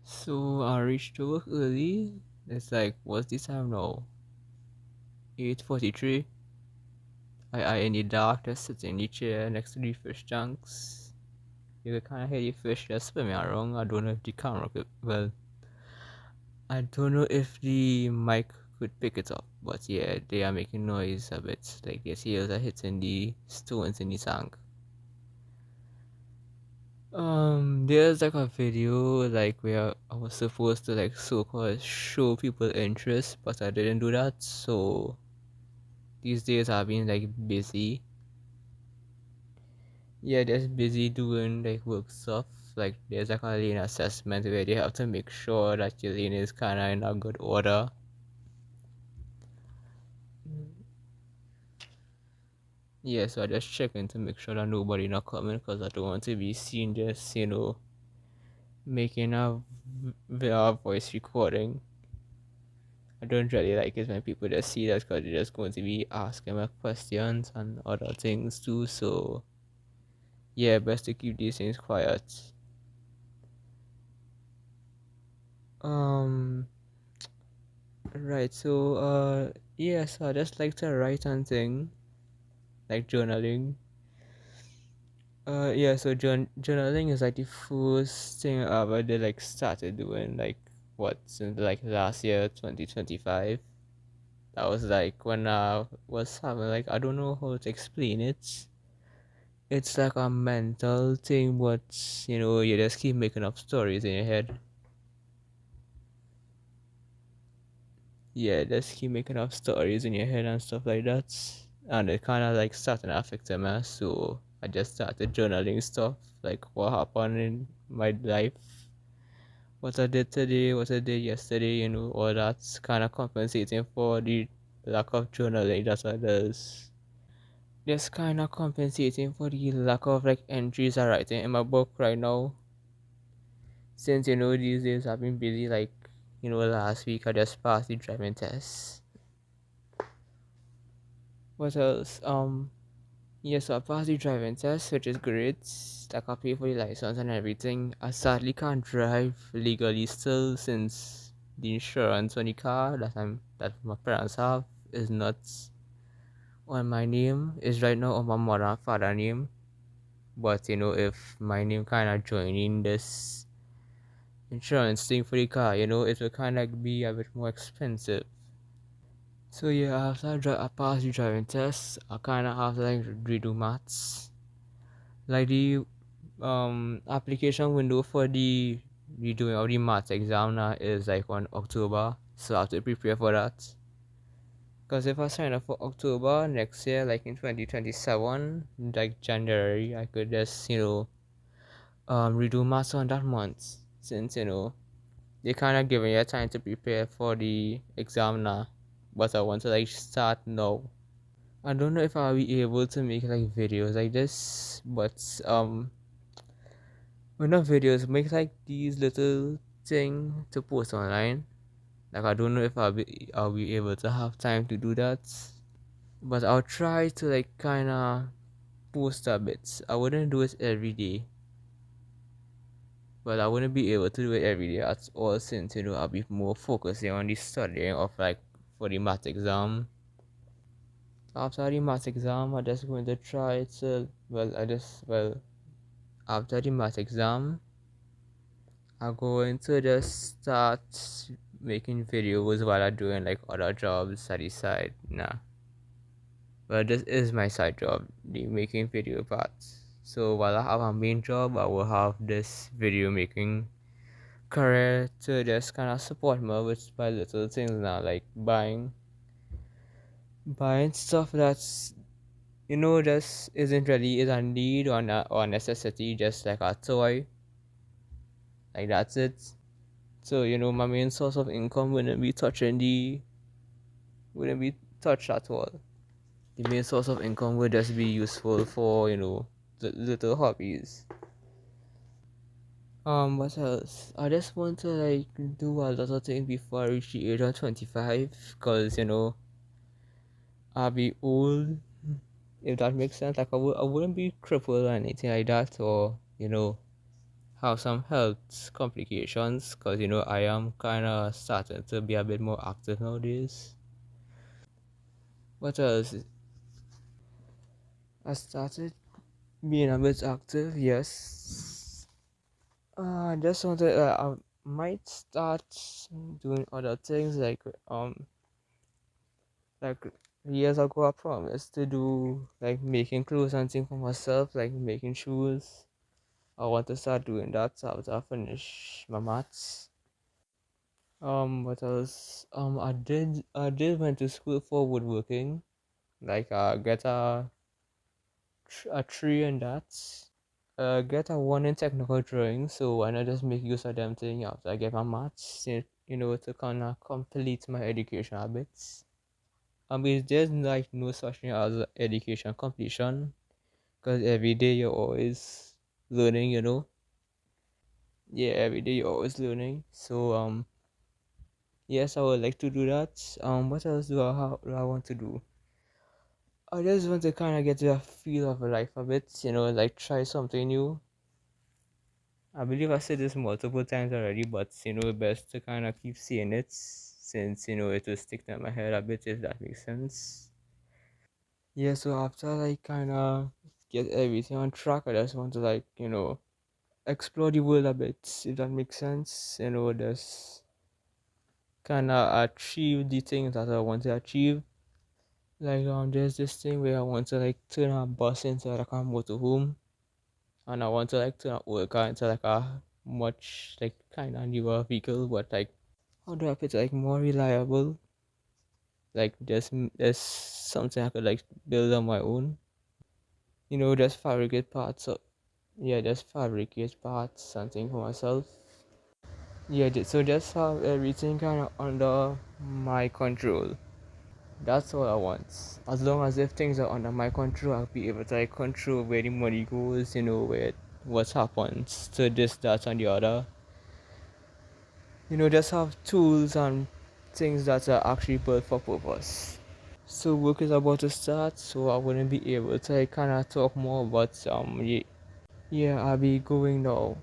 So I reached to work early. It's like, what's the time now? 8:43. I in the dark, just sitting in the chair next to the fish tanks. You can kind of hear the fish just swimming around. I don't know if the camera could, well, I don't know if the mic could pick it up, but yeah, they are making noise a bit. Like their heels are hitting the stones in the tank. There's like a video like where I was supposed to like so-called show people interest, but I didn't do that. So these days I've been like busy. Yeah, just busy doing like work stuff. Like there's like a lane assessment where they have to make sure that your lane is kind of in a good order. Yeah, so I just checking to make sure that nobody not coming because I don't want to be seen just making a voice recording. I don't really like it when people just see that because they're just going to be asking me questions and other things too. So yeah, best to keep these things quiet. Um, right. So yes, I just like to write and thing like journaling. Yeah. So journaling is like the first thing I ever did like started doing like what since like last year 2025. That was like when I was having like I don't know how to explain it. It's like a mental thing, but you just keep making up stories in your head. Yeah, just keep making up stories in your head and stuff like that. And it kind of like started affecting me. So I just started journaling stuff, like what happened in my life, what I did today, what I did yesterday, all that's kind of compensating for the lack of journaling that I does. Just kind of compensating for the lack of like entries I writing in my book right now. Since these days I've been busy, like last week I just passed the driving test. What else? Yes, so I passed the driving test, which is great. Like I pay for the license and everything. I sadly can't drive legally still since the insurance on the car that my parents have is not on my name. Is right now on my mother and father name. But if my name kind of joining this insurance thing for the car, it will kind of be a bit more expensive. So yeah, after I passed the driving test, I kind of have to like redo maths. Like the application window for the redoing of the maths exam now is like on October, so I have to prepare for that. Cause if I sign up for October next year, like in 2027, like January, I could just redo maths on that month since they kind of giving you time to prepare for the exam now, but I want to like start now. I don't know if I'll be able to make like videos like this, but well, not videos, make like these little thing to post online. Like I don't know if I'll be able to have time to do that, but I'll try to like kind of post a bit. I wouldn't do it every day, but I wouldn't be able to do it every day at all since I'll be more focusing on the studying of like for the math exam. After the math exam, I'm just going to try to after the math exam, I'm going to just start making videos while I'm doing like other jobs at the side. Nah, but this is my side job, the making video parts. So while I have a main job, I will have this video making career to just kind of support me with my little things now, like buying stuff that's just isn't really is a need or necessity, just like a toy. Like that's it. So my main source of income wouldn't be touched at all. The main source of income would just be useful for the little hobbies. What else? I just want to like do a lot of things before I reach the age of 25, cause I'll be old. If that makes sense, like I wouldn't be crippled or anything like that, or have some health complications because I am kind of starting to be a bit more active nowadays. What else? I started being a bit active, yes. I just wanted, I might start doing other things like years ago I promised to do like making clothes and things for myself, like making shoes. I want to start doing that after I finish my maths. What else? I did went to school for woodworking, like get a tree and that. Get a one in technical drawing, so why not just make use of them thing after I get my maths, to kind of complete my education habits. There's like no such thing as education completion, because every day you're always learning. Yeah, every day you're always learning. So yes, I would like to do that. What else do I want to do? I just want to kind of get to a feel of life a bit, like try something new. I believe I said this multiple times already, but best to kind of keep seeing it since it will stick to my head a bit if that makes sense. Yeah, so after I kind of get everything on track, I just want to explore the world a bit if that makes sense. Just kind of achieve the things that I want to achieve. Like there's this thing where I want to like turn a bus into like a motorhome, and I want to like turn a old car into like a much like kind of newer vehicle, but like how do I put it, like more reliable? Like just something I could like build on my own. Just fabricate parts. Yeah, just fabricate parts, something for myself. Yeah, so just have everything kind of under my control. That's all I want. As long as if things are under my control, I'll be able to like control where the money goes, where what happens to this, that, and the other. Just have tools and things that are actually built for purpose. So work is about to start, so I wouldn't be able to kind of talk more, but yeah, I'll be going now.